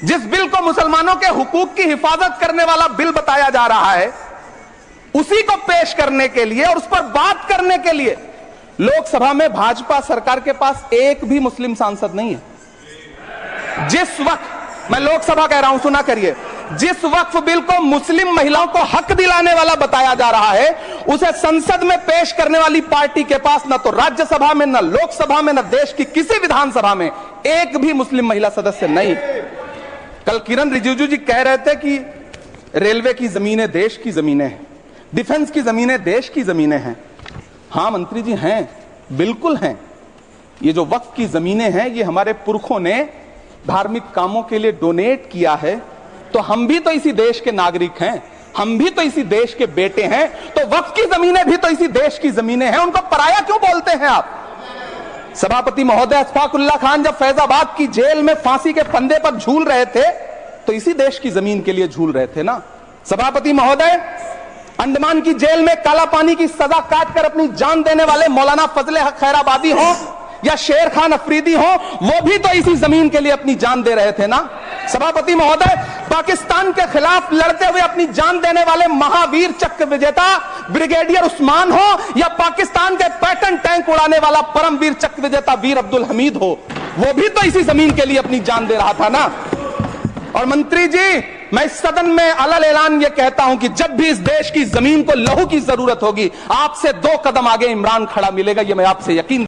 जिस बिल को मुसलमानों के हुकूक की हिफाजत करने वाला बिल बताया जा रहा है, उसी को पेश करने के लिए और उस पर बात करने के लिए लोकसभा में भाजपा सरकार के पास एक भी मुस्लिम सांसद नहीं है। जिस वक्त मैं लोकसभा कह रहा हूं, सुना करिए, जिस वक्फ बिल को मुस्लिम महिलाओं को हक दिलाने वाला बताया जा रहा है, उसे संसद में पेश करने वाली पार्टी के पास न तो राज्यसभा में, न लोकसभा में, न देश की किसी विधानसभा में एक भी मुस्लिम महिला सदस्य नहीं। कल किरण रिजिजू जी कह रहे थे कि रेलवे की जमीनें देश की जमीनें हैं, डिफेंस की जमीनें देश की जमीनें हैं। हां मंत्री जी, हैं, बिल्कुल हैं। ये जो वक्फ की जमीनें हैं, ये हमारे पुरखों ने धार्मिक कामों के लिए डोनेट किया है, तो हम भी तो इसी देश के नागरिक हैं, हम भी तो इसी देश के बेटे हैं, तो वक्फ की जमीनें भी तो इसी देश की जमीनें हैं, उनको पराया क्यों बोलते हैं आप? सभापति महोदय अशफाकुल्लाह खान जब फैजाबाद की जेल में फांसी के फंदे पर झूल रहे थे, तो इसी देश की जमीन के लिए झूल रहे थे ना। सभापति महोदय, अंडमान की जेल में काला पानी की सजा काटकर अपनी जान देने वाले मौलाना फजले हक खैराबादी हो या शेर खान अफरीदी हो, वो भी तो इसी जमीन के लिए अपनी जान दे रहे थे ना। सभापति महोदय, पाकिस्तान के खिलाफ लड़ते हुए अपनी जान देने वाले महावीर चक्र विजेता ब्रिगेडियर उस्मान हो या पाकिस्तान के पैटर्न टैंक उड़ाने वाला परमवीर चक्र विजेता वीर अब्दुल हमीद हो, वो भी तो इसी जमीन के लिए अपनी जान दे रहा था ना। और मंत्री जी, मैं इस सदन में अलल ऐलान ये कहता हूं कि जब भी इस देश की जमीन को लहू की जरूरत होगी, आपसे 2 कदम आगे इमरान खड़ा मिलेगा, ये मैं आपसे यकीन